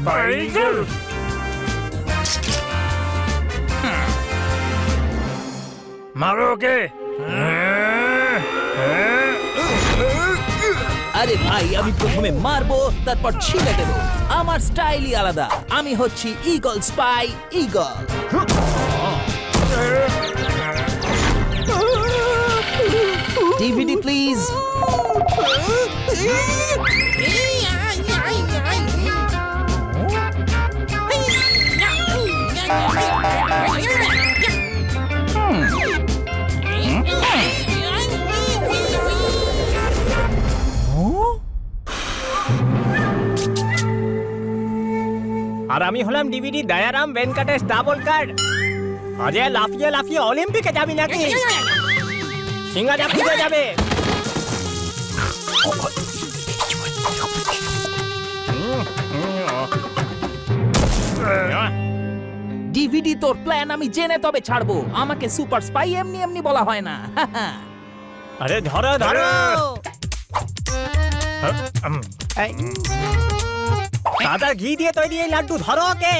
স্পাইগল। মারো ওকে। আরে ভাই, আমি প্রথমে মারবো, তারপর ছিঁড়ে দেবো। আমার স্টাইলই আলাদা। আমি হচ্ছি eagle spy eagle. DVD please. আর আমি হলাম DVD Dayaram Venkatesh double card. Ajay লাফিয়ে লাফিয়ে অলিম্পিকে যাবি নাকি? সিঙ্গা জাপিয়ে যাবে। ডিভিডি, তোর প্ল্যান আমি জেনে তবে ছাড়বো। আমাকে সুপার স্পাই এমনি এমনি বলা হয় না। আরে ধরো ধরো। সাদা ঘি দিয়ে তৈরি এই লাড্ডু, ধরো ওকে।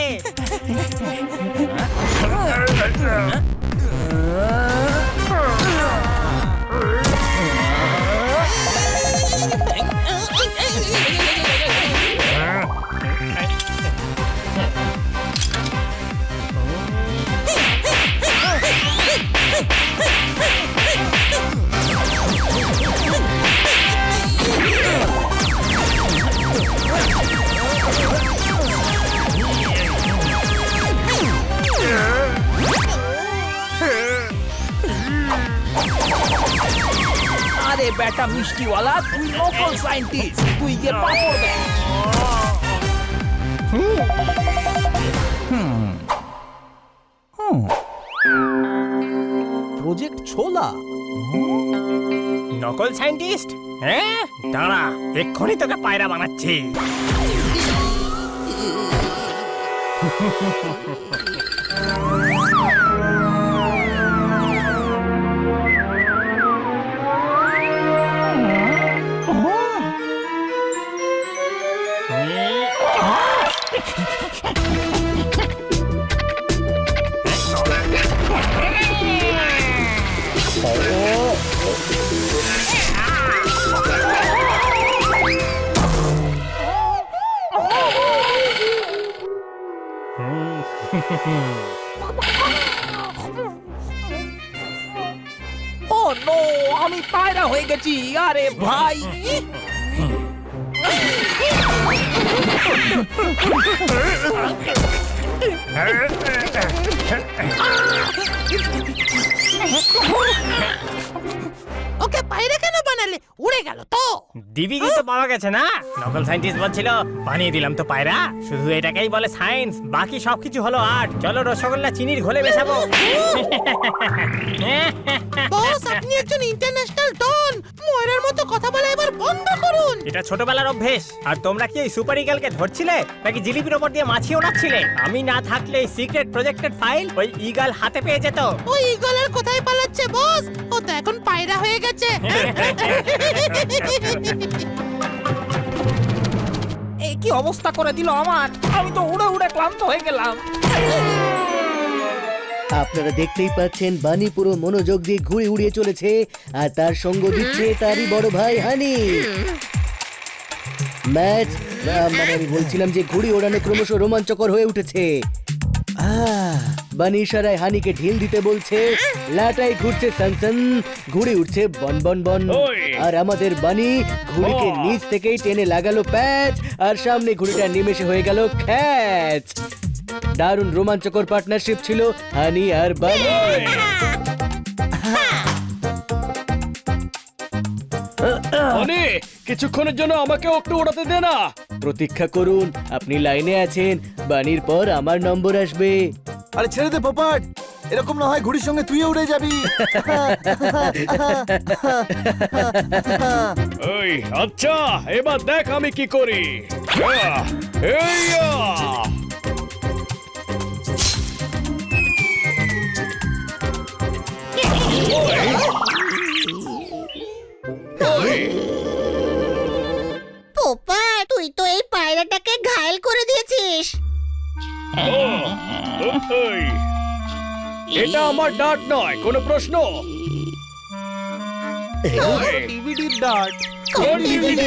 আরে বেটা মিষ্টিওয়ালা, তুই লোকাল সায়েন্টিস্ট, তুই গিয়ে পাপড় দে। প্রজেক্ট ছোলা। নকল সায়েন্টিস্ট? হ্যাঁ, দাঁড়া, এক্ষুনি তোকে পায়রা বানাচ্ছি। ও নো, আমি পায়রা হয়ে গেছি। আরে ভাই, ওকে বাইরে কেন বানালে? উড়ে গেল তো। ডিভিডি তো পাওয়া গেছে না? নকল সায়েন্টিস্ট বলছিল, বানিয়ে দিলাম তো পায়রা। শুধু এটাকেই বলে সায়েন্স, বাকি সবকিছু হলো আর্ট। চলো রসগোল্লা চিনির ঘোলে মেশাবো। বস, আপনি একজন ইন্টারন্যাশনাল ডন। ময়ূরের মতো কথা বলা এবার বন্ধ করুন। এটা ছোটবেলার অভ্যেস। আর তোমরা কি ওই সুপার ইগলকে ধরছিলে নাকি জিলিপির ওপর দিয়ে মাছি ওড়াচ্ছিলে? আমি না থাকলে এই সিক্রেট প্রজেক্টেড ফাইল ওই ইগল হাতে পেয়ে যেত। ওই ইগলের কোথায় পালাচ্ছে বস? ও তো এখন পায়রা হয়ে গেছে। এই কি অবস্থা করে দিল আমার। আমি তো উড়ে উড়ে ক্লান্ত হয়ে গেলাম। আপনারা দেখতেই পাচ্ছেন বানি পুরো মনোযোগ দিয়ে ঘুরে উড়িয়ে চলেছে, আর তার সঙ্গ দিচ্ছে তারই বড় ভাই হানি। ম্যাচ, মানে আমি বলছিলাম যে ঘুড়ি ওড়ানো ক্রমশ রোমাঞ্চকর হয়ে উঠেছে। বানি ইশারায় হানিকে ঢিল দিতে বলছে। লাটাই ঘুরছে সনসন, ঘুড়ি উঠছে বন বন বন। আর আমাদের বানি ঘুড়িকে নিচ থেকেই টেনে লাগালো প্যাচ, আর সামনে ঘুড়িটা নিমেষে হয়ে গেল খ্যাচ। দারুণ রোমাঞ্চকর পার্টনারশিপ ছিল হানি আর বানি। হানি, কিছুক্ষণের জন্য আমাকে একটু উড়াতে দে না। প্রতীক্ষা করুন, আপনি লাইনে আছেন, বানির পর আমার নম্বর আসবে। আরে ছেড়ে দে পোপাট, এরকম না হয় ঘুড়ির সঙ্গে তুইও উড়ে যাবি। এই আচ্ছা, এবার দেখ আমি কি করি। পোপা, তুই তো এই পায়রাটাকে ঘায়েল করে দিয়েছিস। এটা আমার ডার্ট নয়, কোনো প্রশ্ন? ডিভিডির ডার্ট। কোন DVD?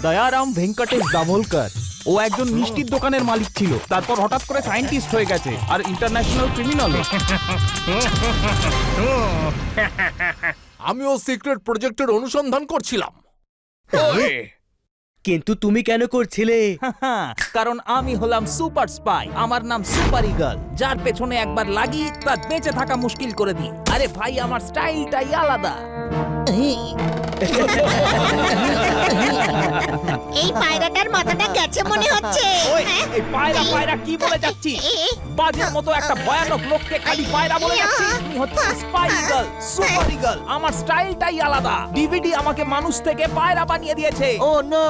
দয়ারাম ভেঙ্কটেশ দাভোলকর। ও একজন মিষ্টির দোকানের মালিক ছিল, তারপর হঠাৎ করে সায়েন্টিস্ট হয়ে গেছে আর ইন্টারন্যাশনাল ক্রিমিনাল। আমিও সিক্রেট প্রজেক্টের অনুসন্ধান করছিলাম। ওই, কিন্তু তুমি কেন করছিলে? কারণ আমি হলাম সুপার স্পাই, আমার নাম সুপার ইগল। যার পেছনে একবার লাগি তার বেঁচে থাকা মুশকিল করে দিই। আরে ভাই, আমার স্টাইলটাই আলাদা। এই পায়রাটার মাথাটা গেছে মনে হচ্ছে। ওই, এই পায়রা পায়রা কি বলে যাচ্ছি? বাজের মতো একটা ভয়ানক লোককে খালি পায়রা বলে যাচ্ছি। আমি হচ্ছে স্পাই ইগল, সুপার ইগল। আমার স্টাইলটাই আলাদা। ডিভিডি আমাকে মানুষ থেকে পায়রা বানিয়ে দিয়েছে। ও নো!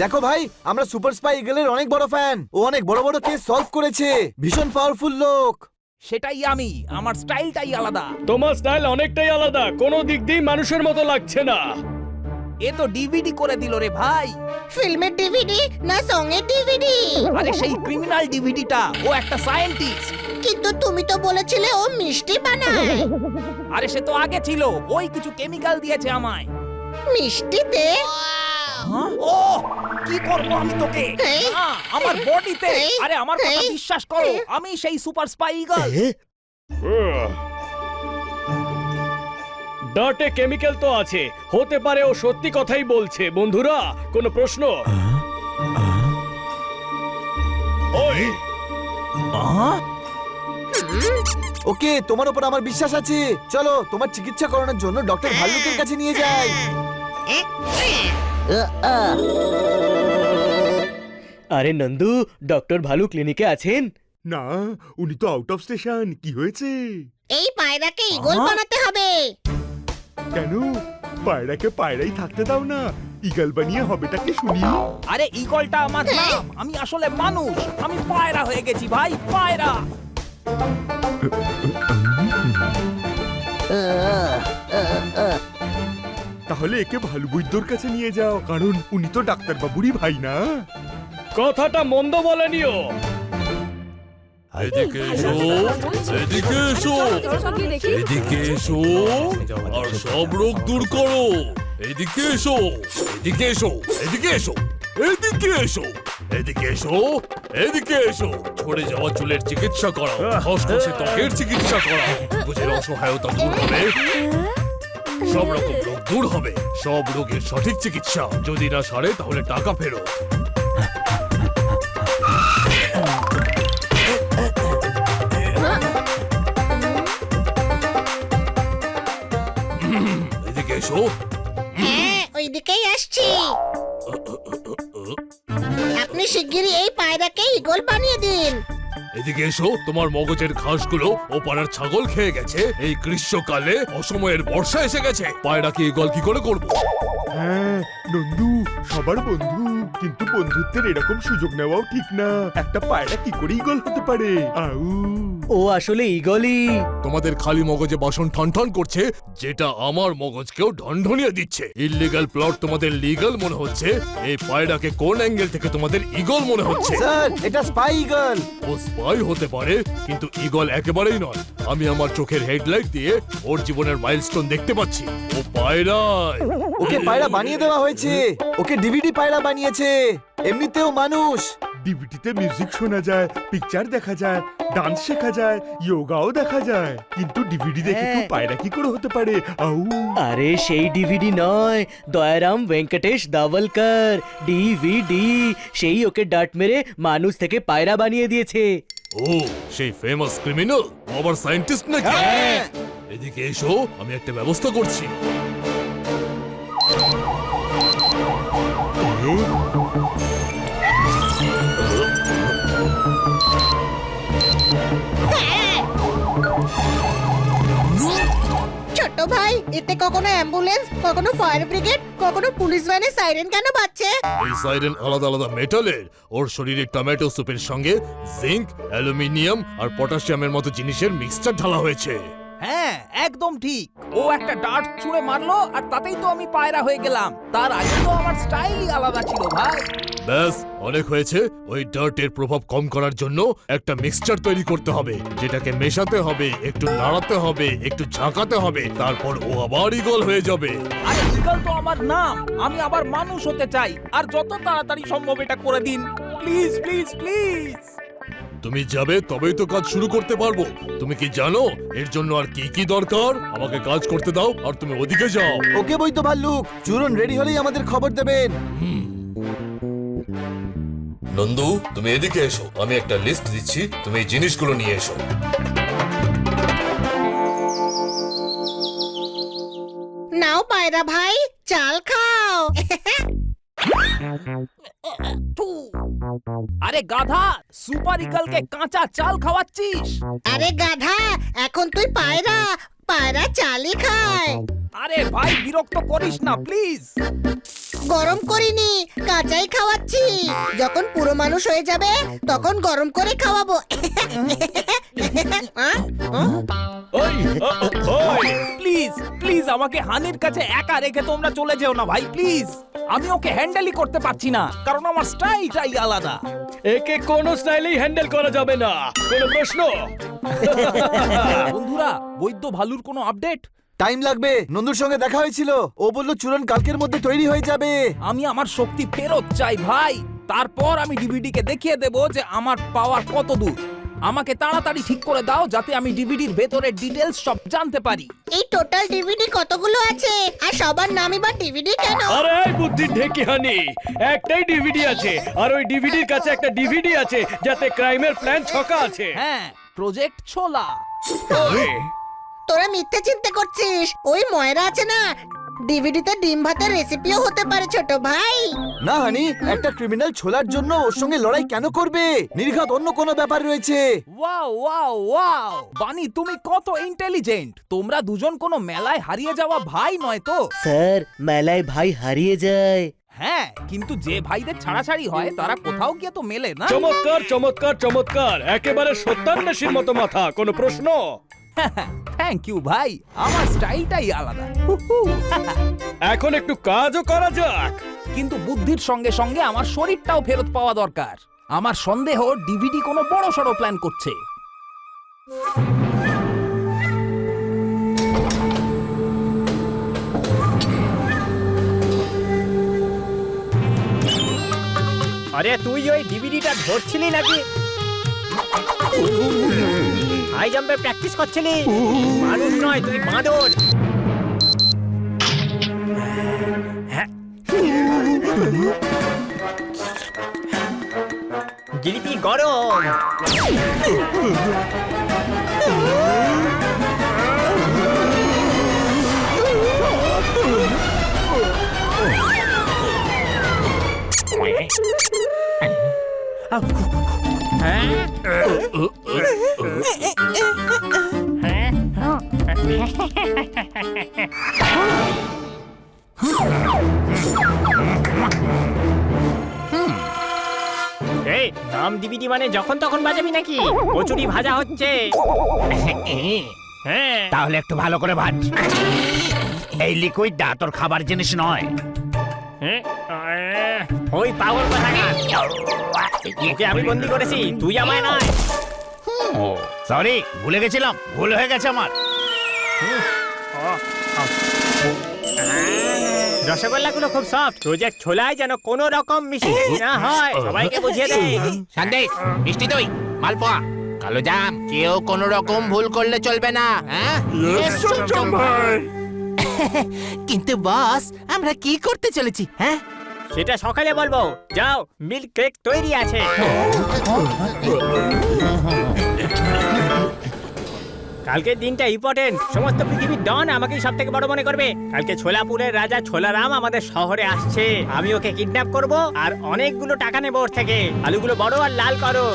দেখো ভাই, আমরা সুপার স্পাই ইগলের অনেক বড় ফ্যান। ও অনেক বড় বড় কেস সলভ করেছে, ভীষণ পাওয়ারফুল লোক। সেটাই আমি, আমার স্টাইলটাই আলাদা। তোমার স্টাইল অনেকটাই আলাদা, কোনো দিক দিয়ে মানুষের মতো লাগছে না। এ তো ডিভিডি করে দিল রে ভাই। ফিল্মের ডিভিডি না সঙ্গের ডিভিডি? আরে সেই ক্রিমিনাল ডিভিডিটা, ও একটা সায়েন্টিস্ট। কিন্তু তুমি তো বলেছিলে ও মিষ্টি বানায়। আরে সে তো আগে ছিল, ওই কিছু কেমিক্যাল দিয়েছে আমায়। মিষ্টিতে? ও কি করব আমি তোকে? এই, না, আমার বডিতে। এই, আরে আমার কথা এই, বিশ্বাস করো, এই। আমি সেই সুপার স্পাই ইগল। ডার্টে কেমিক্যাল তো আছে, হতে পারে ও সত্যি কথাই বলছে। বন্ধুরা, কোনো প্রশ্ন? ওই, ওকে, তোমার উপর আমার বিশ্বাস আছে। চলো তোমার চিকিৎসা করানোর জন্য ডক্টর ভাল্লুকের কাছে নিয়ে যাই। আরে নন্দু, ডক্টর ভালু ক্লিনিকে আছেন? না, উনি তো আউট অফ স্টেশন। কি হয়েছে? এই পায়রাকে ইগল বানাতে হবে। কেন? পায়রাকে পায়রাই থাকতে দাও না, ইগল বানিয়ে হবেটা কি শুনি। আরে ইগলটা আমার নাম, আমি আসলে মানুষ। আমি পায়রা হয়ে গেছি ভাই, পায়রা। তাহলে একে ভালু বৈদ্যর কাছে নিয়ে যাও, কারণ উনি তো ডাক্তার বাবুরই ভাই না। কথাটা মন্দ বলেনিও। এদিকে এসো, এদিকে এসো, এদিকে এসো, আর সব রোগ দূর করো। এদিকে এসো, এদিকে এসো, এদিকে এসো, এদিকে এসো, এদিকে এসো, এদিকে এসো। ঝরে যাওয়া চুলের চিকিৎসা করাও, খসখসে ত্বকের চিকিৎসা করাও, বুঝের অসহায়তা দূর হবে, সব রকম রোগ দূর হবে। সব রোগের সঠিক চিকিৎসা। যদি না সারে তাহলে টাকা ফেরত। এদিকে এসো। হ্যাঁ, ওইদিকেই আসছি। আপনি শিগগিরই এই পায়রাকে ইগল বানিয়ে দিন। এদিকে এসো, তোমার মগজের ঘাসগুলো ও পাড়ার ছাগল খেয়ে গেছে। এই গ্রীষ্মকালে অসময়ের বর্ষা এসে গেছে, পায়রাকে ইগল কি করে করবো? হ্যাঁ, নন্দু সবার বন্ধু, কিন্তু বন্ধুত্বের এরকম সুযোগ নেওয়াও ঠিক না। একটা পায়রা কি করে ইগল হতে পারে? আউ! ও আসলে ইগলই। তোমাদের খালি মগজে বাসন ঠন করছে, যেটা আমার মগজকেও ঢনঢনিয়ে দিচ্ছে। ইললিগাল প্লট তোমাদের লিগ্যাল মনে হচ্ছে, এই পায়রাকে কোন অ্যাঙ্গেল থেকে তোমাদের ইগল মনে হচ্ছে? স্যার, এটা স্পাই ইগল। ও স্পাই হতে পারে, কিন্তু ইগল একেবারেই নয়। আমি আমার চোখের হেডলাইট দিয়ে ওর জীবনের মাইলস্টোন দেখতে পাচ্ছি। ও পায়রায়। ওকে পায়রা বানিয়ে দেওয়া হয়েছে। ওকে ডিভিডি পায়রা বানিয়েছে। এমনিতেও মানুষ। ডিভিডিতে মিউজিক শোনা যায়, পিকচার দেখা যায়, ডান্স শেখা যায়, যোগাও দেখা যায়, কিন্তু ডিভিডি দেখে কেউ পায়রা কি করে হতে পারে? আউ! আরে সেই ডিভিডি নয়, দয়ারাম ভেঙ্কটেশ দাভোলকর ডিভিডি। সেই ওকে ডাট মেরে মানুষ থেকে পায়রা বানিয়ে দিয়েছে। ও, সেই ফেমাস ক্রিমিনাল আবার সায়েন্টিস্ট নাকি? এদিকে এসো, আমি একটা ব্যবস্থা করছি। ছোট ভাই, এতে কখনো অ্যাম্বুলেন্স, কখনো ফায়ার ব্রিগেড, কখনো পুলিশ ভ্যানের সাইরেন কেন বাজছে? এই সাইরেন আলাদা আলাদা মেটালের। ওর শরীরে টমেটো স্যুপের সঙ্গে জিঙ্ক, অ্যালুমিনিয়াম আর পটাশিয়ামের মতো জিনিসের মিক্সচার ঢালা হয়েছে। হ্যাঁ একদম ঠিক। ও একটা ডার্ট ছুঁড়ে মারলো আর তাতেই তো আমি পায়রা হয়ে গেলাম। তার আগে তো আমার স্টাইলই আলাদা ছিল ভাই। ব্যাস অনেক হয়েছে। ওই ডার্টের প্রভাব কম করার জন্য একটা মিক্সচার তৈরি করতে হবে, যেটাকে মেশাতে হবে, একটু নাড়াতে হবে, একটু ঝাঁকাতে হবে, তারপর ও আবার ইগল হয়ে যাবে। আরে ইগল তো আমার নাম, আমি আবার মানুষ হতে চাই। আর যত তাড়াতাড়ি সম্ভব এটা করে দিন প্লিজ প্লিজ প্লিজ। তুমি যাবে তবেই তো কাজ শুরু করতে পারবো। তুমি কি জানো এর জন্য আর কি কি দরকার? আমাকে কাজ করতে দাও আর তুমি ওদিকে যাও। ওকে বই তো ভাল্লুক, চূরণ রেডি হলেই আমাদের খবর দেবেন। নন্দু তুমি এদিকে এসো, আমি একটা লিস্ট দিচ্ছি, তুমি এই জিনিসগুলো নিয়ে এসো। নাও পায়রা ভাই, চাল খাও। আরে গাধা, সুপার ইগলকে কাঁচা চাল খাওয়াচ্ছিস? আরে গাধা, এখন তুই পায়রা, পায়রা চালই খায়। আরে ভাই বিরক্ত করিস না প্লিজ। গরম করিনি, কাঁচাই খাওয়াচ্ছি। যখন পুরো মানুষ হয়ে যাবে তখন গরম করে খাওয়াবো। ওই ওই প্লিজ প্লিজ আমাকে হানির কাছে একা রেখে তোমরা চলে যেও না ভাই প্লিজ। আমি ওকে হ্যান্ডেলই করতে পারছি না, কারণ আমার স্টাইলটাই আলাদা। একে কোনো স্টাইলেই হ্যান্ডেল করা যাবে না, কোনো প্রশ্ন? বন্ধুরা, বৈদ্য ভালুর কোনো আপডেট? টাইম লাগবে, নন্দুর সঙ্গে দেখা হয়েছিল, ও বলল চূরণ কালকের মধ্যে তৈরি হয়ে যাবে। আমি আমার শক্তি ফেরত চাই ভাই, তারপর আমি ডিভিডি কে দেখিয়ে দেব যে আমার পাওয়ার কত দূর। আমাকে তাড়াতাড়ি ঠিক করে দাও যাতে আমি ডিভিডির ভেতরের ডিটেলস সব জানতে পারি। এই টোটাল ডিভিডি কতগুলো আছে আর সবার নামই বা ডিভিডি কেন? আরে এই বুদ্ধির ঢেকিহানি, একটাই ডিভিডি আছে আর ওই ডিভিডির কাছে একটা ডিভিডি আছে যাতে ক্রাইমের প্ল্যান ছকা আছে। হ্যাঁ, প্রজেক্ট ছোলা। ওই, তোরা মিথ্যে চিন্তা করছিস। ওই ময়রা আছে না, ডিভিডিতে ডিম ভাতের রেসিপিও হতে পারে ছোট ভাই। না হানি, একটা ক্রিমিনাল ছোলার জন্য ওর সঙ্গে লড়াই কেন করবে? নির্ঘাত অন্য কোনো ব্যাপার রয়েছে। ওয়াও ওয়াও ওয়াও, বানি তুমি কত ইন্টেলিজেন্ট। তোমরা দুজন কোনো মেলায় হারিয়ে যাওয়া ভাই নয় তো? স্যার, মেলায় ভাই হারিয়ে যায়। হ্যাঁ, কিন্তু যে ভাইদের ছাড়াছাড়ি হয় তারা কোথাও গিয়ে তো মেলে না। চমৎকার চমৎকার চমৎকার, একেবারে সত্যান্বেষীর মতো মাথা, কোনো প্রশ্ন? থ্যাংক ইউ ভাই, আমার স্টাইলটাই আলাদা। এখন একটু কাজও করা যাক। কিন্তু বুদ্ধির সঙ্গে সঙ্গে আমার শরীরটাও ফেরত পাওয়া দরকার। আমার সন্দেহ ডিভিডি কোনো বড় সড়ো প্ল্যান করছে। আরে তুই ওই ডিভিডিটা ধরছিলি নাকি? হাই জাম্পে প্র্যাকটিস করছিলি? মানুষ নয়, তুই বাঁদর। জিলিপি গরম। এই নাম ডিভিডি মানে যখন তখন বাজাবি নাকি? কচুরি ভাজা হচ্ছে। হ্যাঁ, তাহলে একটু ভালো করে ভাজ। এই লিকুইডটা তোর খাবার জিনিস নয়। হ্যাঁ, ওই পাগল কোথাকার। ওকে আমি বন্দি করেছি, তুই আমায় নয়। সরি, ভুলে গেছিলাম, ভুল হয়ে গেছে আমার। রসগোল্লাগুলো খুব সফট। প্রজেক্ট ছোলায় যেন কোনো রকম মিশিয়ে না হয়, সবাইকে বুঝিয়ে দে। সন্দেশ, মিষ্টি দই, মালপোয়া, কালো জাম, কেউ কোনো রকম ভুল করলে চলবে না। হ্যাঁ, কিন্তু বস, আমরা কি করতে চলেছি? হ্যাঁ, সেটা সকালে বলবো। যাও, মিল্ক কেক তৈরি আছে। কালকের দিনটা ইম্পর্টেন্ট। সমস্ত পৃথিবীর ডন আমাকেই সব থেকে বড় মনে করবে। কালকে ছোলাপুরের রাজা ছোলারাম আমাদের শহরে আসছে। আমি ওকে কিডন্যাপ করব আর অনেকগুলো টাকা নেবো ওর থেকে। আলুগুলো বড় আর লাল করো।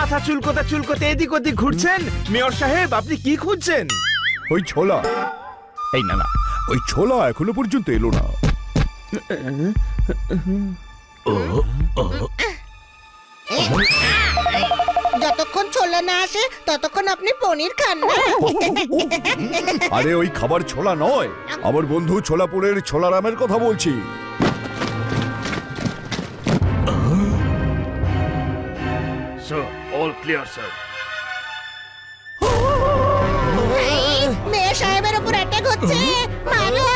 মাথা চুলকোতে চুলকোতে এদিক ওদিক ঘুরছেন। মেয়র সাহেব, আপনি কি খুঁজছেন? ওই ছোলা, এই না না, ওই ছোলা এখনো পর্যন্ত এলো না। যতক্ষণ ছোলা না আসে ততক্ষণ আপনি পনির খান না। আরে ওই খাবার ছোলা নয়, আমার বন্ধু ছোলাপুরের ছোলারামের কথা বলছি। মেয়ে সাহেবের উপর অ্যাটাক হচ্ছে, মারো।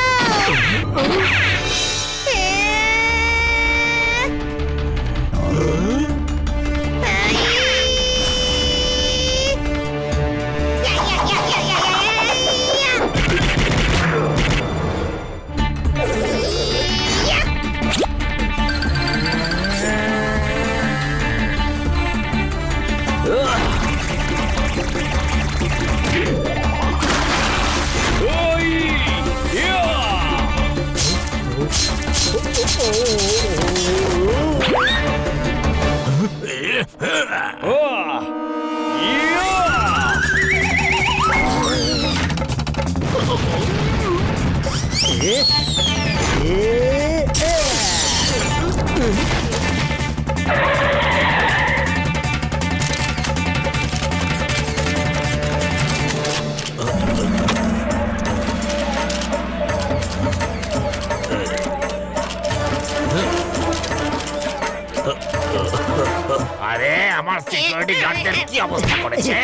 আরে আমার সিকিউরিটি গার্ডদের কি অবস্থা করেছে?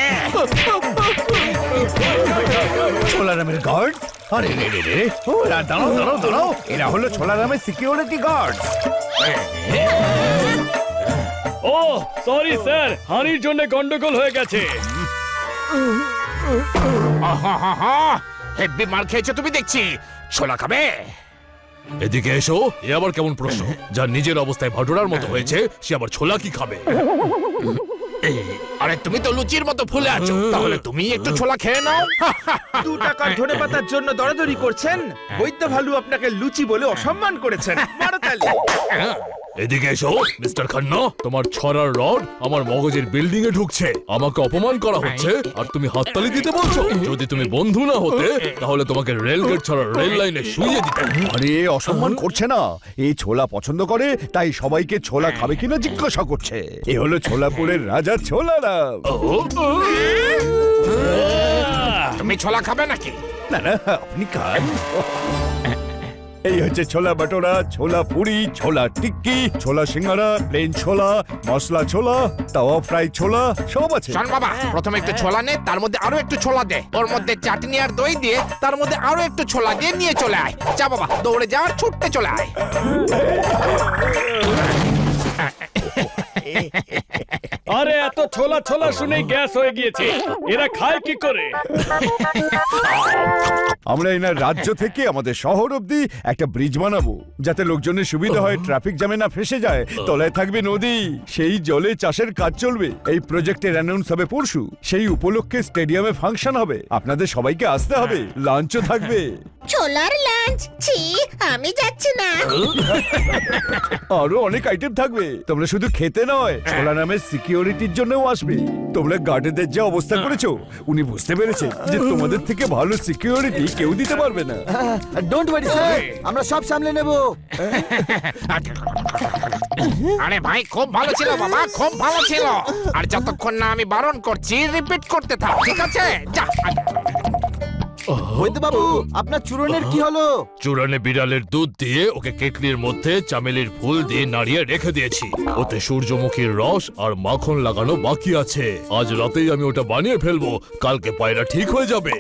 ছোলারামের গার্ড? আরে রে রে রে, ও দাঁড়াও দাঁড়াও দাঁড়াও, এরা হলো ছোলারামের সিকিউরিটি গার্ড। ও সরি স্যার, হানির জন্য গন্ডগোল হয়ে গেছে। হেব্বি মার খেয়েছো তুমি দেখছি। ছোলা খাবে? এদিকে এসো। এ আবার কেমন প্রশ্ন? যার নিজের অবস্থায় ভাটুরার মতো হয়েছে সে আবার ছোলা কি খাবে? আরে তুমি তো লুচির মতো ফুলে আছো, তাহলে তুমি একটু ছোলা খেয়ে নাও। 2 টাকার ধনে পাতার জন্য দরাদরি করছেন? বৈদ্য ভালু আপনাকে লুচি বলে অসম্মান করেছেন। মারো তালি। এদিকে এসো মিস্টার খান্না, তোমার ছড়ার রড আমার মগজের বিল্ডিং এ ঢুকছে, আমাকে অপমান করা হচ্ছে আর তুমি হাততালি দিতে বলছো? যদি তুমি বন্ধু না হতে তাহলে তোমাকে রেলগেট ছাড়া রেল লাইনে শুইয়ে দিতে। আরে অসম্মান করছে না, এই ছোলা পছন্দ করে তাই সবাইকে ছোলা খাবে কিনা জিজ্ঞাসা করছে। এ হলো ছোলাপুরের রাজা ছোলারাম। তুমি ছোলা খাবে নাকি? না না, আপনি খান। এই হচ্ছে ছোলা বাটোরা, ছোলা পুরি, ছোলা টিক্কি, ছোলা সিঙ্গারা, প্লেন ছোলা, মশলা ছোলা, তাওয়া ফ্রাই ছোলা, সব আছে। শোন বাবা, প্রথমে একটু ছোলা নে, তার মধ্যে আরো একটু ছোলা দে, ওর মধ্যে চাটনি আর দই দিয়ে তার মধ্যে আরো একটু ছোলা দিয়ে নিয়ে চলে আয়। যা বাবা, দৌড়ে যা আর ছুটতে চলে আয়। আরে এত ছোলা ছোলা শুনে গ্যাস হয়ে গিয়েছে, এরা খায় কি করে? আমরা এনার রাজ্য থেকে আমাদের শহর অবধি একটা ব্রিজ বানাবো, যাতে লোকজনের সুবিধা হয়, ট্রাফিক জ্যামে না ফেসে যায়। তলায় থাকবে নদী, সেই জলে চাষের কাজ চলবে। এই প্রজেক্টের অ্যানাউন্স হবে পরশু, সেই উপলক্ষে স্টেডিয়ামে ফাংশন হবে। আপনাদের সবাইকে আসতে হবে, লাঞ্চও থাকবে। ছোলার লাঞ্চ? ছি, আমি যাচ্ছি না। আরো অনেক আইটেম থাকবে, তোমরা শুধু খেতে নয়, ছোলা নামের সিকিউরিটির জন্যও আসবে। তোমরা গার্ডেদের যে অবস্থা করেছো, উনি বুঝতে পেরেছে যে তোমাদের থেকে ভালো সিকিউরিটি কেউ দিতে পারবে না। ডোন্ট ওয়ারি স্যার, আমরা সব সামলে নেব। আরে ভাই, খুব ভালো ছিল বাবা, খুব ভালো ছিল। আর যতক্ষণ না আমি বারণ করছি রিপিট করতে থাক, ঠিক আছে? যা। বৈদ্য বাবু, আপনার চূরণের কি হলো? চূড়ানে বিড়ালের দুধ দিয়ে ওকে কেটলির মধ্যে চামেলির ফুল দিয়ে নাড়িয়ে রেখে দিয়েছি। ওতে সূর্যমুখীর রস আর মাখন লাগানো বাকি আছে। আজ রাতেই আমি ওটা বানিয়ে ফেলবো, কালকে পায়রা ঠিক হয়ে যাবে।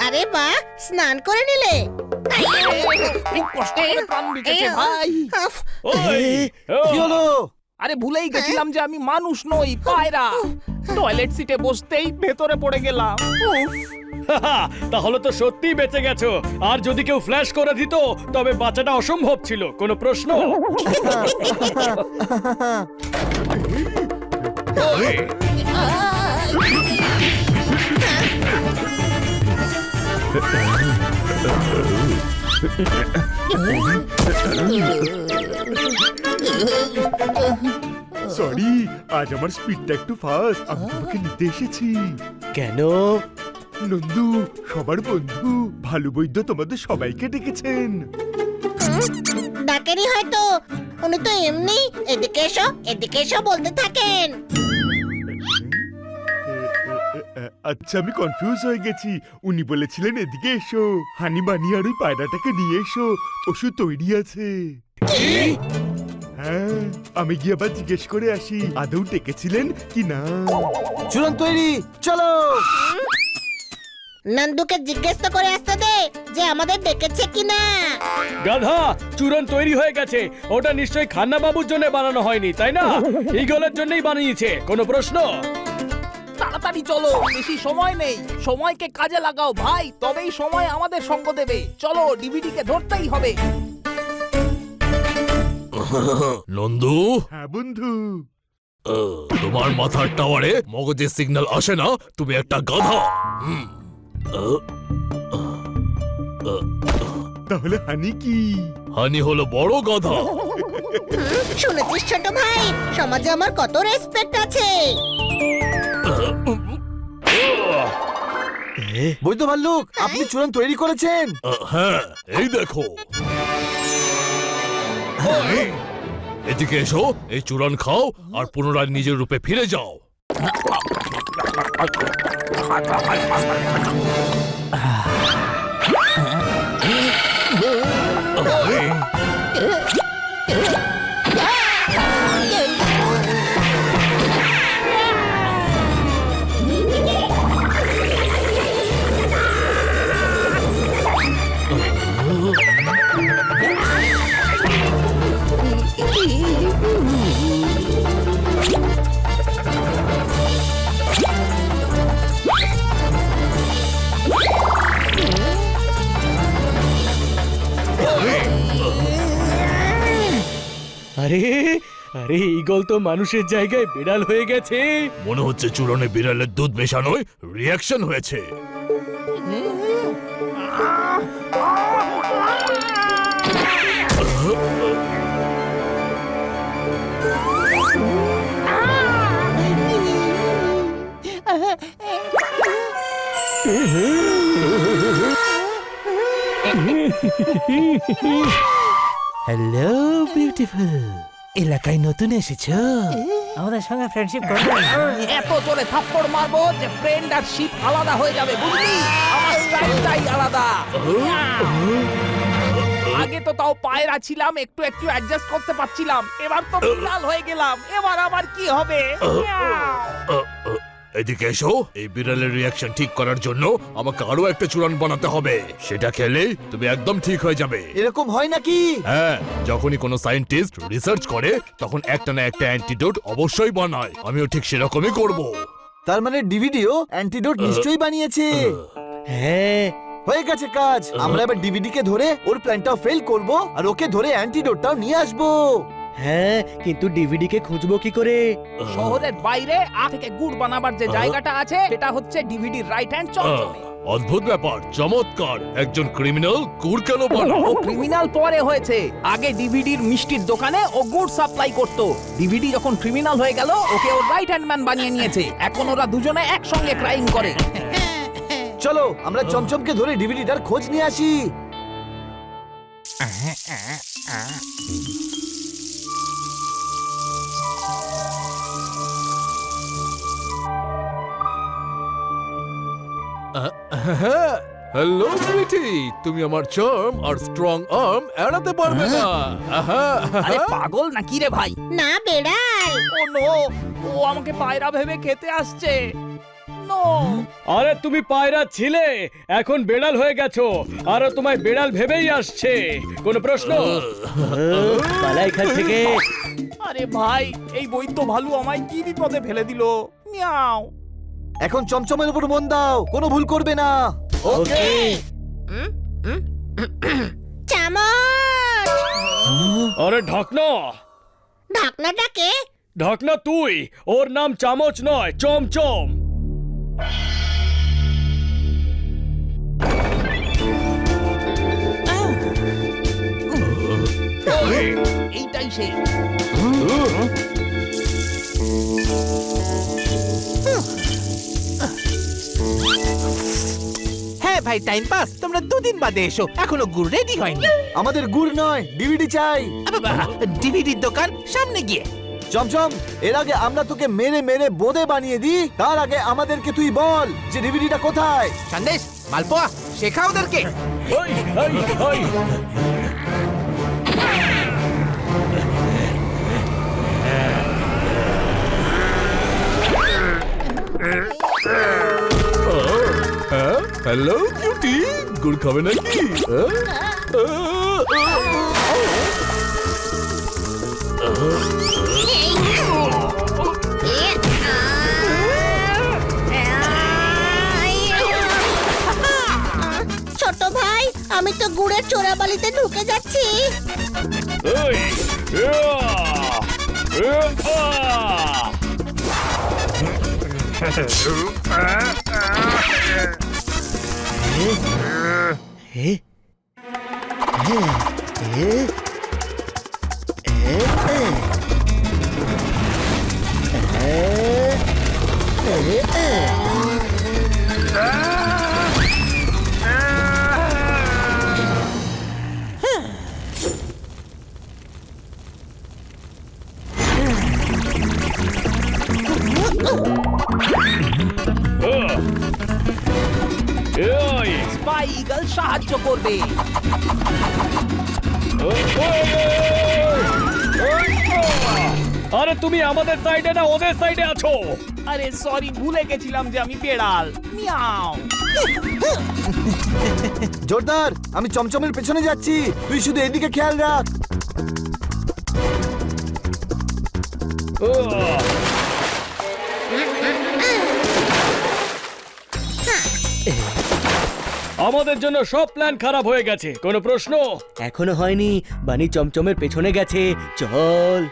আরে বাহ, স্নান করে নিলে? খুব কষ্ট করে প্রাণ বেঁচেছে ভাই। আফ, ওই, কি হলো? আরে ভুলেই গেছিলাম যে আমি মানুষ নই, পায়রা। টয়লেট সিটে বসতেই ভেতরে পড়ে গেলাম। উফ, তাহলে তো সত্যিই বেঁচে গেছো। আর যদি কেউ ফ্ল্যাশ করে দিত তবে বাঁচাটা অসম্ভব ছিল। কোনো প্রশ্ন? সরি, আজ আমার স্পিডটা একটু ফাস্ট। আমি তোমাকে নিতে এসেছি। কেন? নন্দু, সবার বন্ধু ভালো বৈদ্য তোমাদের সবাইকে ডেকেছেন। ডাকেনি হয়তো, উনি তো এমনি এদিকে এসো বলতে থাকেন। আচ্ছা, আমি কনফিউজ হয়ে গেছি। উনি বলেছিলেন এদিকে এসো, হানি বানি আর ওই পায়রাটাকে নিয়ে এসো, ওষুধ তৈরি আছে। হ্যাঁ, আমি গিয়ে আবার জিজ্ঞেস করে আসি আদৌ ডেকেছিলেন কি না। চূড়ান্ত তৈরি, চলো। নন্দুকে জিজ্ঞেস তো করে আসতে দে যে আমাদের ডেকেছে কিনা। গাধা, চূরণ তৈরি হয়ে গেছে। ওটা নিশ্চয়ই খান্না বাবুর জন্য বানানো হয়নি, তাই না? ঈগলের জন্যই বানিয়েছে। কোনো প্রশ্ন? তাড়াতাড়ি চলো, বেশি সময় নেই। সময়কে কাজে লাগাও ভাই, তবেই সময় আমাদের সঙ্গ দেবে। চলো, ডিভিডিকে ধরতেই হবে। নন্দু, হ্যাঁ বন্ধু। তোমার মাথার টাওয়ারে মগজের সিগন্যাল আসে না? তুমি একটা গাধা। তাহলে হানি কি? হানি হলো বড় গাধা। শুনেছিস ছোট ভাই, সমাজে আমার কত রেসপেক্ট আছে। বৈদ্য ভাল্লুক, আপনি চূড়ান্ত তৈরি করেছেন? হ্যাঁ, এই দেখো। এদিকে এসো, এই চূড়ান খাও আর পুনরায় নিজের রূপে ফিরে যাও। আরে আরে, ঈগল তো মানুষের জায়গায় বিড়াল হয়ে গেছে। মনে হচ্ছে চূড়নে বিড়ালের দুধ মেশানোয় রিয়াকশন হয়েছে। হ্যালো বিউটিফুল, এলাকায় নতুন এসেছো? আমাদের সঙ্গে ফ্রেন্ডশিপ করবে? এত জোরে থাপ্পড় মারবো যে ফ্রেন্ড আর শিপ আলাদা হয়ে যাবে, বুঝলি? আমার স্টাইলটাই আলাদা। আগে তো তাও পায়রা ছিলাম, একটু একটু অ্যাডজাস্ট করতে পারছিলাম। এবার তো বিড়াল হয়ে গেলাম, এবার আবার কি হবে? এদিকে এসো, এই বিড়ালের রিয়াকশন ঠিক করার জন্য আমাকে আরো একটা চূড়ান বানাতে হবে। সেটা খেলেই তুমি একদম ঠিক হয়ে যাবে। এরকম হয় নাকি? হ্যাঁ, যখনই কোনো সায়েন্টিস্ট রিসার্চ করে তখন একটা না একটা অ্যান্টিডোট অবশ্যই বানায়। আমিও ঠিক সেরকমই করব। তার মানে ডিভিডিও অ্যান্টিডোট নিশ্চয়ই বানিয়েছে। হ্যাঁ, হয়ে গেছে কাজ। আমরা এবার ডিভিডি কে ধরে ওর প্ল্যানটাও ফেল করব আর ওকে ধরে অ্যান্টিডোটটাও নিয়ে আসবো। হ্যাঁ, কিন্তু ডিভিডি কে খুঁজবো কি করে? শহরের বাইরে থেকে গুড় বানাবার যে জায়গাটা আছে সেটা হচ্ছে ডিভিডির রাইট হ্যান্ড চমচমে। অদ্ভুত ব্যাপার, চমৎকার। একজন ক্রিমিনাল গুড় কেন বানায়? ও ক্রিমিনাল পরে হয়েছে, আগে ডিভিডির মিষ্টির দোকানে ও গুড় সাপ্লাই করত। ডিভিডি যখন ক্রিমিনাল হয়ে গেল, ওকে ওর রাইট হ্যান্ড ম্যান বানিয়ে নিয়েছে। এখন ওরা দুজনে একসঙ্গে ক্রাইম করে। চলো আমরা চমচমকে ধরে ডিভিডিটার খোঁজ নিয়ে আসি। হ্যালো সুইটি, তুমি আমার চার্ম আর স্ট্রং আর্ম এড়াতে পারবে না। আরে পাগল নাকি রে ভাই? না বেড়াল। ও নো, ও আমাকে পায়রা ভেবে খেতে আসছে। নো, আরে তুমি পায়রা ছিলে, এখন বেড়াল হয়ে গেছো, আরো তোমায় বেড়াল ভেবেই আসছে। কোনো প্রশ্ন? পালা এখান থেকে। আরে ভাই, এই বৈদ্য ভালু আমায় কি বিপদে ফেলে দিল। মিয়াও। এখন চমচমের উপর মন দাও, কোনো ভুল করবে না। ওকে। চামচ! আরে ঢাকনা, ঢাকনাটাকে ঢাকনা তুই, ওর নাম চামচ নয়, চমচম। এইটাই সেই। হ্যাঁ ভাই, টাইম পাস। তোমরা 2 দিন বাদে এসো, এখনো গুড় রেডি হয়নি। আমাদের গুড় নয়, ডিভিডি চাই। ডিভিডির দোকান সামনে গিয়ে। চমচম, এর আগে আমরা তোকে মেরে মেরে বোঁদে বানিয়ে দিই, তার আগে আমাদেরকে তুই বল যে ডিভিডিটা কোথায়। সন্দেশ, মালপোয়া, শেখা ওদেরকে। ওই, ওই, ওই। হ্যালো কিউটি, গুড় খাবে নাকি? ছোট ভাই, আমি তো গুড়ের চোরাবালিতে ঢুকে যাচ্ছি। ওই, ইয়া, ইয়া। ওই, স্পাই ইগল সাহায্য করবে। আরে তুমি আমাদের সাইডে না ওদের সাইডে আছো? আরে সরি, ভুলে গেছিলাম যে আমি বেড়াল। মিয়াও। জোরদার, আমি চমচমের পেছনে যাচ্ছি, তুই শুধু এদিকে খেয়াল রাখ। আমাদের জন্য সব প্ল্যান খারাপ হয়ে গেছে, কোনো প্রশ্ন? এখনো হয়নি, বানি চমচমের পেছনে গেছে, চল।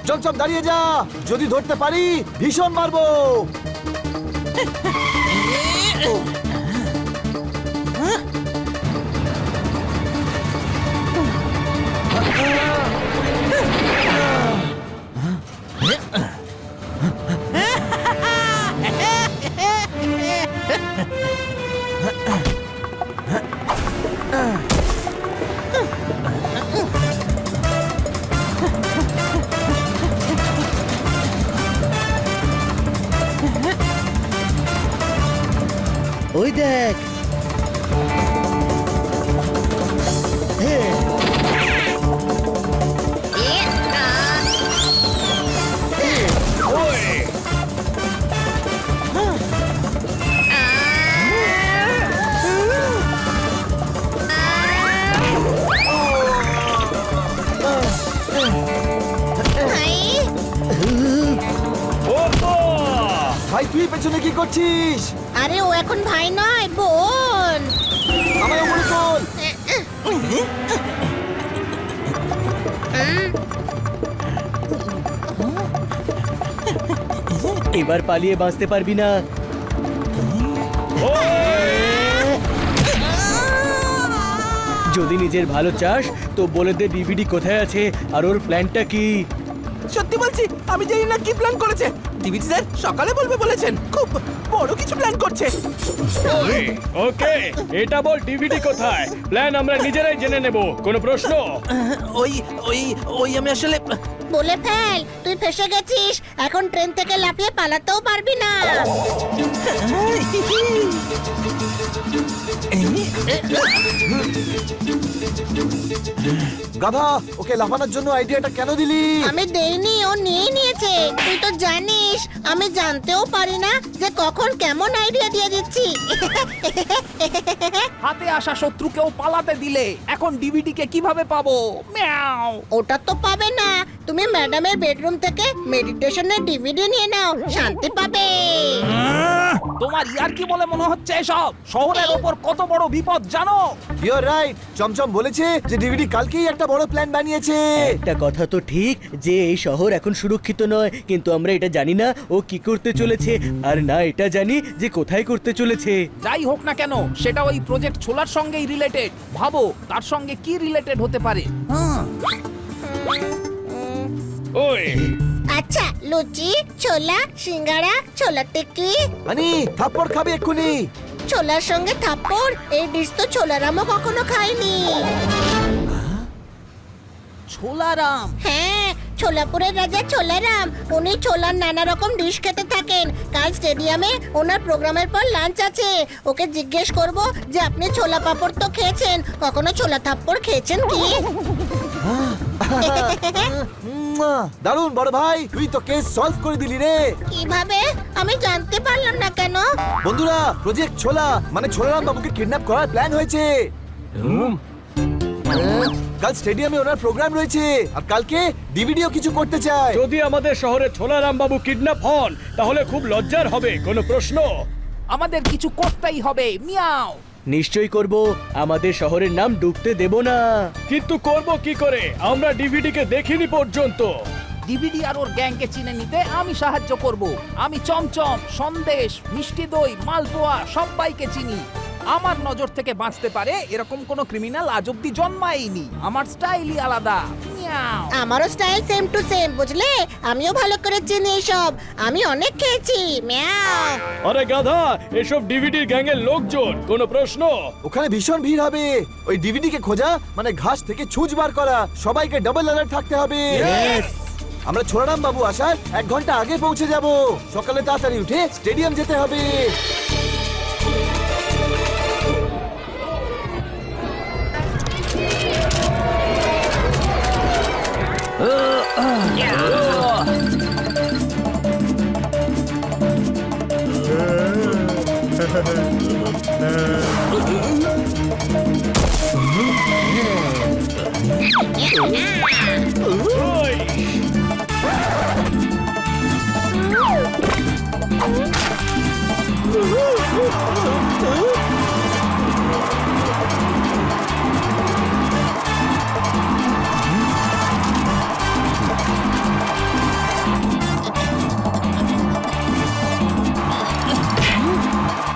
চমচম দাঁড়িয়ে যা, যদি ধরতে পারি ভীষণ মারবো। ওই দেখ। ভাই তুই পেছনে কি করছিস? আরে ও এখন ভাই নয়, বোন। আমার উপরে চল। এবার পালিয়ে বাঁচতে পারবি না। যদি নিজের ভালো চাস তো বলে দে ডিভিডি কোথায় আছে আর ওর প্ল্যানটা কি। সত্যি বলছি আমি জানি না কি প্ল্যান করেছে। ডিভিডি স্যার সকালে বলবে বলেছেন, খুব বড় কিছু প্ল্যান করছে। ওকে, এটা বল ডিভিডি কোথায়? প্ল্যান আমরা নিজেরাই জেনে নেব। কোনো প্রশ্ন? ওই ওই ওই আমি আসলে বলে ফেল, তুই ফেসে গেছিস, এখন ট্রেন থেকে লাফিয়ে পালাতেও পারবি না। গাধা, ওকে লাফানোর জন্য আইডিয়াটা কেন দিলি? আমি দেইনি, ও নিয়ে নিয়েছে। তুই তো জানিস আমি জানতেও পারি না যে কখন কেমন আইডিয়া দিয়ে দিচ্ছি। হাতে আসা শত্রুকেও পালাতে দিলে এখন ডিভিডি কে কিভাবে পাবো? মিয়াও। ওটা তো পাবে না, তুমি ম্যাডামের বেডরুম থেকে মেডিটেশনের ডিভিডি নিয়ে নাও, শান্তি পাবে। তোমার ইয়ার কি বলে মনে হচ্ছে এসব? শহরের ওপর কত বড় বিপদ জানো? ইউর রাইট, চমচম বলেছে যে ডিভিডি কালকেই একটা বড় প্ল্যান বানিয়েছে। একটা কথা তো ঠিক যে এই শহর এখন সুরক্ষিত নয়, কিন্তু আমরা এটা জানি না ও কি করতে চলেছে, আর না এটা জানি যে কোথায় করতে চলেছে। যাই হোক না কেন, সেটা ওই প্রজেক্ট ছোলার সঙ্গেই রিলেটেড। ভাবো তার সঙ্গে কি রিলেটেড হতে পারে? ওই আচ্ছা, লুচি, ছোলা, সিঙ্গাড়া, ছোলা টিক্কি। মানে থাপ্পড় খাবে এক্ষুনি। ছোলার সঙ্গে থাপ্পড়, এই ডিশ তো ছোলারামও কখনো খায়নি। ছোলারাম? হ্যাঁ, ছোলাপুরের রাজা ছোলারাম। উনি ছোলার নানা রকম ডিশ খেতে থাকেন। কাল স্টেডিয়ামে ওনার প্রোগ্রামের পর লাঞ্চ আছে। ওকে জিজ্ঞেস করব যে আপনি ছোলা পাপড় তো খেয়েছেন, কখনো ছোলা থাপ্পড় খেয়েছেন কি? দারুণ বড় ভাই, তুই তো কেস সলভ করে দিলি রে। কিভাবে? আমি জানতে পারলাম না কেন। বন্ধুরা, প্রজেক্ট ছোলা মানে ছোলারাম বাবুকে কিডন্যাপ করার প্ল্যান হয়েছে। কাল স্টেডিয়ামে ওনার প্রোগ্রাম রয়েছে, আর কালকে ডিভিডিও কিছু করতে চায়। যদি আমাদের শহরে ছোলারাম বাবু কিডন্যাপ হন তাহলে খুব লজ্জার হবে। কোনো প্রশ্ন? আমাদের কিছু করতেই হবে। মিয়াও। নিশ্চয়ই করব, আমাদের শহরের নাম ডুবতে দেব না। কিন্তু করব কি করে? আমরা ডিভিডিকে দেখিনি পর্যন্ত। ডিভিডি আর ওর গ্যাংকে চিনে নিতে আমি সাহায্য করব। আমি চমচম, সন্দেশ, মিষ্টি দই, মালপোয়া সবাইকে চিনি। আমার নজর থেকে বাঁচতে পারে এরকম কোনো ক্রিমিনাল আজ অব্দি জন্মায়নি। আমার স্টাইলই আলাদা। মিয়াও। আমারও স্টাইল সেম টু সেম, বুঝলে? আমিও ভালো করে চিনি এসব, আমি অনেক খেয়েছি। মিয়াও। আরে গাধা, এসব ডিভিডির গ্যাংয়ের লোকজন। কোনো প্রশ্ন? ওখানে ভীষণ ভিড় হবে। ওই ডিভিডি কে খোঁজা মানে ঘাস থেকে ছুঁচ বার করা। সবাইকে ডাবল অ্যালার্ট থাকতে হবে। আমরা ছোলারাম বাবু আসার 1 ঘন্টা আগে পৌঁছে যাব। সকালে তাড়াতাড়ি উঠে স্টেডিয়াম যেতে হবে।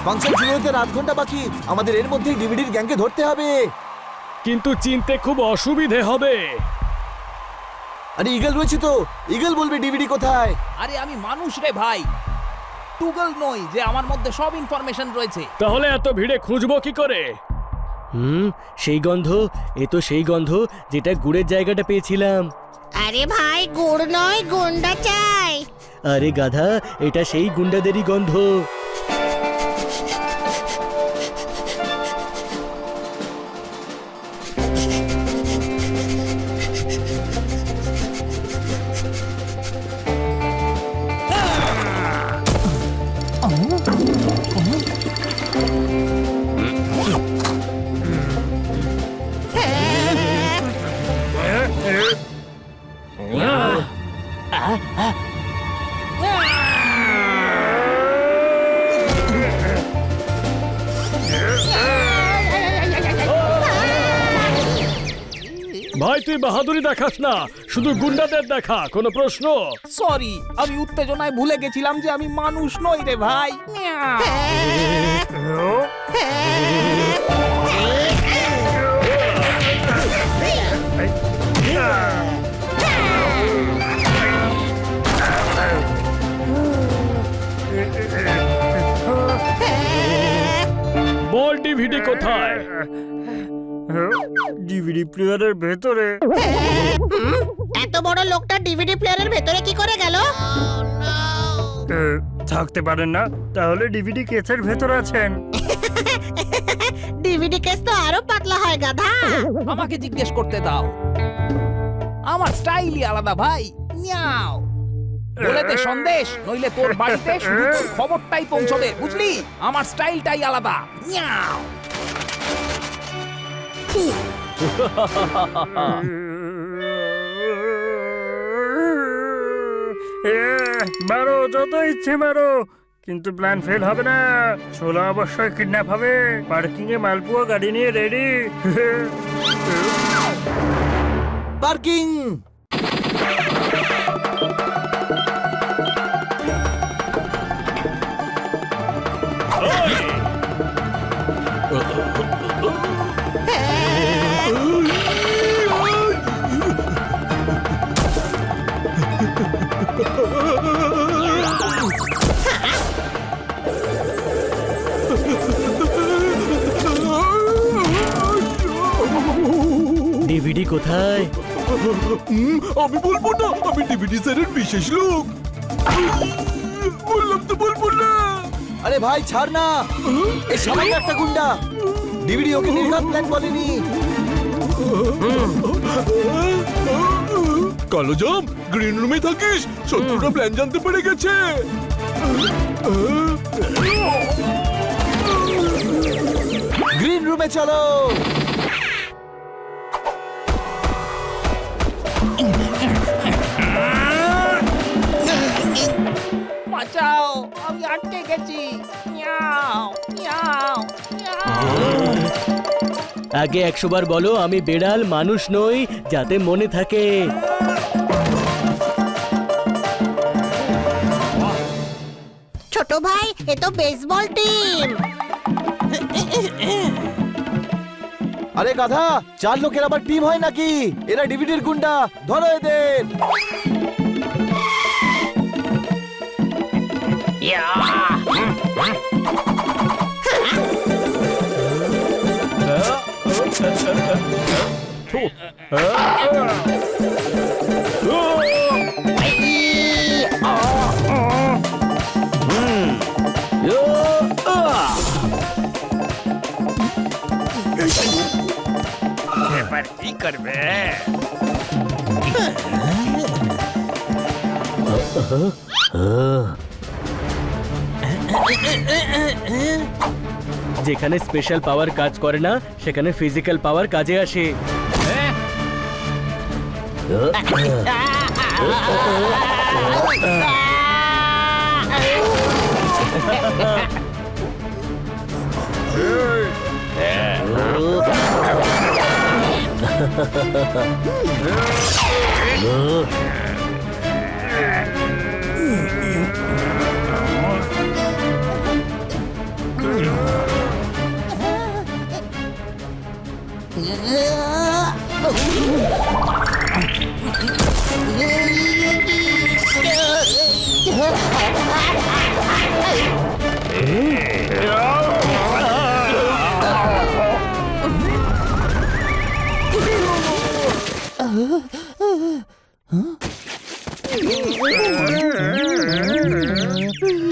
ফাংশন শুরু হতে 8 ঘন্টা বাকি। আমাদের এর মধ্যেই ডিভিডির গ্যাংকে ধরতে হবে। কিন্তু চিনতে খুব অসুবিধে হবে। আরে ইগল রয়েছে তো, ইগল বলবে ডিভিডি কোথায়। আরে আমি মানুষ রে ভাই, টুগল নই যে আমার মধ্যে সব ইনফরমেশন রয়েছে। তাহলে এত ভিড়ে খুঁজবো কি করে? সেই গন্ধ, এ তো সেই গন্ধ যেটা গুড়ের জায়গাটা পেয়েছিলাম। আরে ভাই, গুড় নয়, গুন্ডা চাই। আরে গাধা, এটা সেই গুন্ডাদেরই গন্ধ। ভাই তুই বাহাদুরি দেখাস না, শুধু গুন্ডাদের দেখা। কোনো প্রশ্ন? সরি, আমি উত্তেজনায় ভুলে গেছিলাম যে আমি মানুষ নই রে ভাই। মিয়াও। বল ডিভিডি কোথায়? ডিভিডি প্লেয়ারের ভেতরে। এত বড় লোকটা ডিভিডি প্লেয়ারের ভেতরে কি করে গেল? থাকতে পারেন না, তাহলে ডিভিডি কেসের ভেতর আছেন। ডিভিডি কেস তো আরো পাতলা হয় গাধা। আমাকে জিজ্ঞেস করতে দাও, আমার স্টাইলই আলাদা ভাই। মিয়াও বলে দে সন্দেশ, নইলে তোর বাড়িতে শুধু তোর খবরটাই পৌঁছবে, বুঝলি? আমার স্টাইলটাই আলাদা। মিয়াও মারো, যত ইচ্ছে মারো, কিন্তু প্ল্যান ফেল হবে না। ছোলা অবশ্যই কিডন্যাপ হবে। পার্কিং এ মালপুয়া গাড়ি নিয়ে রেডি। পার্কিং। ডিভিডি কোথায়? আমি বলবো না, আমি ডিভিডি স্যারের বিশেষ লোক। বললাম তো বলবো না। আরে ভাই ছাড় না, এই সামান্য একটা গুন্ডা। ডিভিডি ওকে নির্ঘাত প্ল্যান বলেনি। কালো জাম, গ্রিন রুমে থাকিস, শত্রুরা প্ল্যান জানতে পেরে গেছে। গ্রিন রুমে চলো। বাঁচাও, আমি আটকে গেছি। মিয়াও মিয়াও মিয়াও। আগে 100 বার বলো আমি বেড়াল মানুষ নই, যাতে মনে থাকে। ছোট ভাই, এ তো বেসবল টিম। আরে গাধা, 4 লোকের আবার টিম হয় নাকি? এরা ডিভিডির গুন্ডা, ধরো এদের। এবার কি করবে? যেখানে স্পেশাল পাওয়ার কাজ করে না, সেখানে ফিজিক্যাল পাওয়ার কাজে আসে।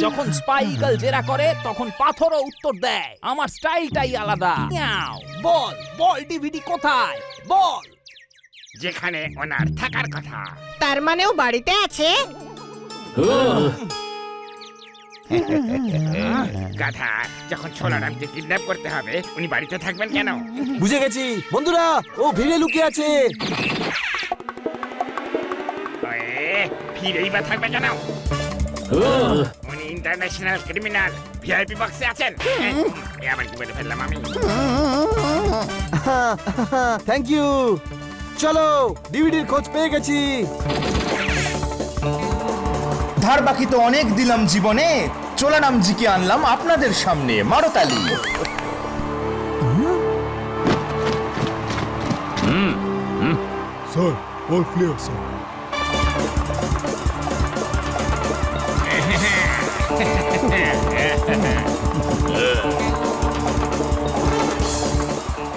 যখন স্পাই ইগল জেরা করে তখন পাথরও উত্তর দেয়। আমার স্টাইলটাই আলাদা। মিয়াও বল, বল ডিভিডি কোথায়? বল। যেখানে ওনার থাকার কথা। তার মানে ও বাড়িতে আছে? গাধা, যখন ছোলারামকে কিডন্যাপ করতে হবে, উনি বাড়িতে থাকবেন কেন? বুঝে গেছি বন্ধুরা, ও ভিড়ে লুকিয়ে আছে। ফিরেই বা থাকবে কেন? উনি ইন্টারন্যাশনাল ক্রিমিনাল, ভিআইপি বক্সে আছেন। আবার কি বলে ফেললাম আমি? Thank you. চলো, ডিভিডির খোঁজ পেয়ে গেছি। ধার বাকি তো অনেক দিলাম জীবনে, চোলারামজিকে আনলাম আপনাদের সামনে, মারতালি। Sir all clear sir.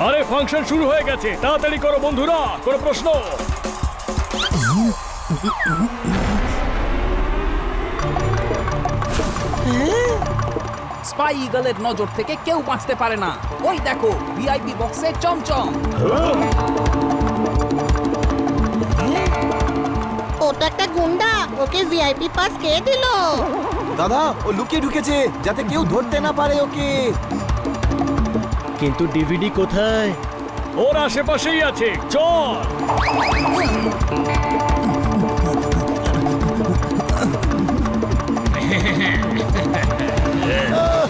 আরে ফাংশন শুরু হয়ে গেছে, তাড়াতাড়ি করো বন্ধুরা, কোনো প্রশ্ন? স্পাই ইগলের নজর থেকে কেউ বাঁচতে পারে না। ওই দেখো ভিআইপি বক্সে চমচম। ও তো একটা গুন্ডা, ওকে ভিআইপি পাস কে দিল? দাদা ও লুকিয়ে ঢুকেছে যাতে কেউ ধরতে না পারে ওকে। কিন্তু ডিভিডি কোথায়? ওর আশেপাশেই আছে, চল।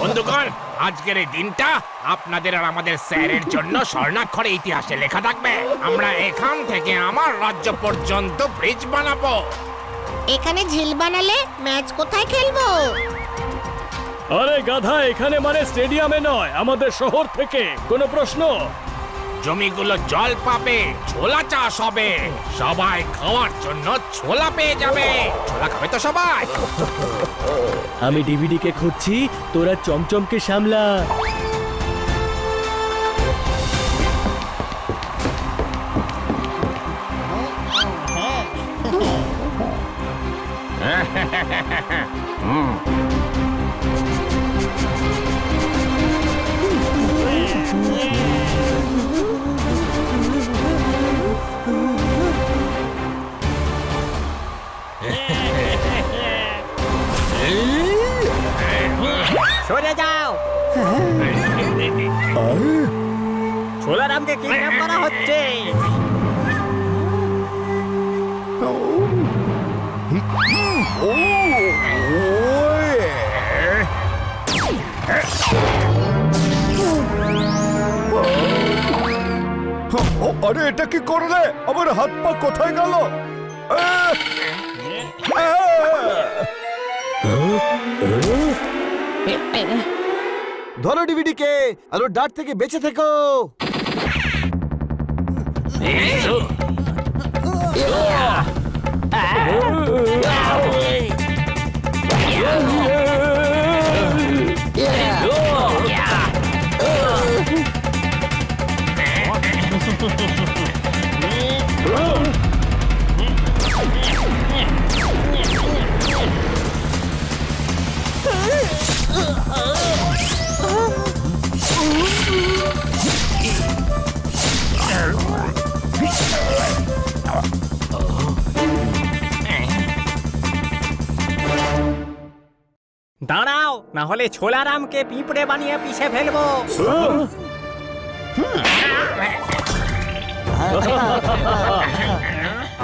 বন্ধুগণ, আজকের এই দিনটা আপনাদের আর আমাদের স্যারের জন্য স্বর্ণাক্ষরে ইতিহাসে লেখা থাকবে। আমরা এখান থেকে আমার রাজ্য পর্যন্ত ব্রিজ বানাবো। এখানে ঝিল বানালে ম্যাচ কোথায় খেলবো? আরে গাধা, এখানে মানে স্টেডিয়ামে নয়, আমাদের শহর থেকে। কোনো প্রশ্ন? জমিগুলো জল পাবে, ছোলা চাষ হবে, সবাই খাওয়ার জন্য ছোলা পেয়ে যাবে। ছোলা খাবে তো সবাই। আমি ডিভিডিকে খুঁজছি, তোরা চমচমকে সামলা। সরে যাও। ছোলারামকে কিডন্যাপ করা হচ্ছে। আরে এটা কি করলে? আমার হাত পা কোথায় গেল? ধরো ডিভিডিকে আর ওর ডাট থেকে বেঁচে থেকো। দাঁড়াও, না হলে ছোলারামকে পিঁপড়ে বানিয়ে পিষে ফেলবো।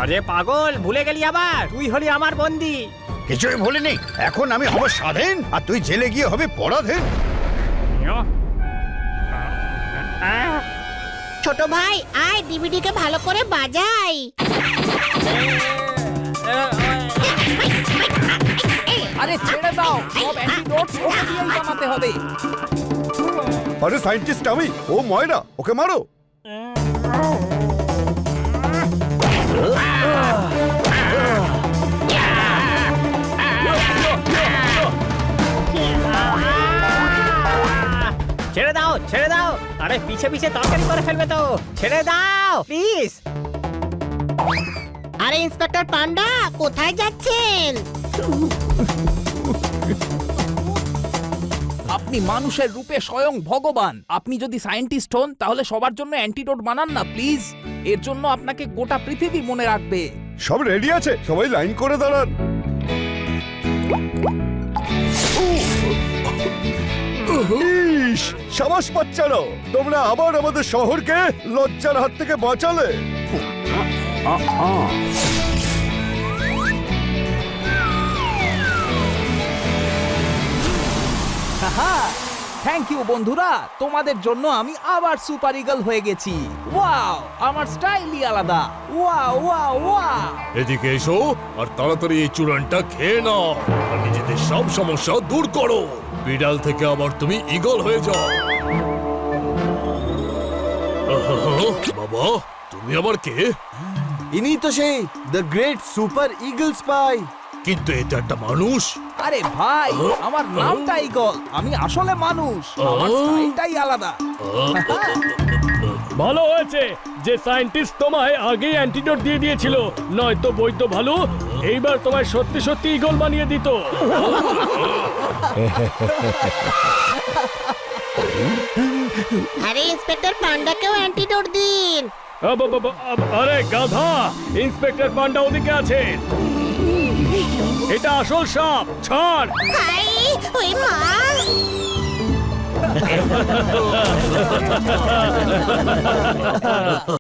আরে পাগল, ভুলে গেলি আবার? তুই হলি আমার বন্দি। কিছুই ভুলিনি। এখন আমি হব স্বাধীন আর তুই জেলে গিয়ে হবে পরাধীন। ছোট ভাই আয়, ডিভিডিকে ভালো করে বাজাই। আরে ছেড়ে দাও, সব অ্যান্টিডোটস ওকে দিয়েই বানাতে হবে। আরে সায়েন্টিস্ট আমি, ও ময়না, ওকে মারো। ছেড়ে দাও, ছেড়ে দাও। আরে পিছে পিছে তরকারি করে ফেলবে তো। ছেড়ে দাও প্লিজ। আরে ইন্সপেক্টর পান্ডা, কোথায় যাচ্ছেন? আপনি মানুষের রূপে স্বয়ং ভগবান। আপনি যদি সায়েন্টিস্ট হন তাহলে সবার জন্য অ্যান্টিডোট বানান না প্লিজ। এর জন্য আপনাকে গোটা পৃথিবী মনে রাখবে। সব রেডি আছে, সবাই লাইন করে দাঁড়ান। ইস, সাবাস বাচ্চারা, তোমরা আবার আমাদের শহরকে লজ্জার হাত থেকে বাঁচালে। থ্যাংক ইউ বন্ধুরা, তোমাদের জন্য আমি আবার সুপার ইগল হয়ে গেছি। ওয়াও, আমার স্টাইলই আলাদা। Wow wow wow. এদিকে এসো আর তাড়াতাড়ি এই চূড়ানটা খেয়ে নাও আর নিজেদের সব সমস্যা দূর করো। বিড়াল থেকে আবার তুমি ঈগল হয়ে যাও। বাবা, তুমি আবার কে? ইনি তো সেই the great super eagle spy. কিন্তু এটা একটা মানুষ। আরে ভাই, আমার নামটা ইগল, আমি আসলে মানুষ। আমার স্টাইলটাই আলাদা। ভালো হয়েছে যে সায়েন্টিস্ট তোমায় আগেই অ্যান্টিডোট দিয়ে দিয়েছিল, নয়তো বৈদ্য ভালু এইবার তোমায় সত্যি সত্যি ঈগল বানিয়ে দিত। আরে ইন্সপেক্টর পান্ডাকেও অ্যান্টিডোট দিন। আরে গাধা, ইন্সপেক্টর পান্ডা ওদিকে আছে। এটা আসল সাপ, ছাড়। হাই, ওই মা।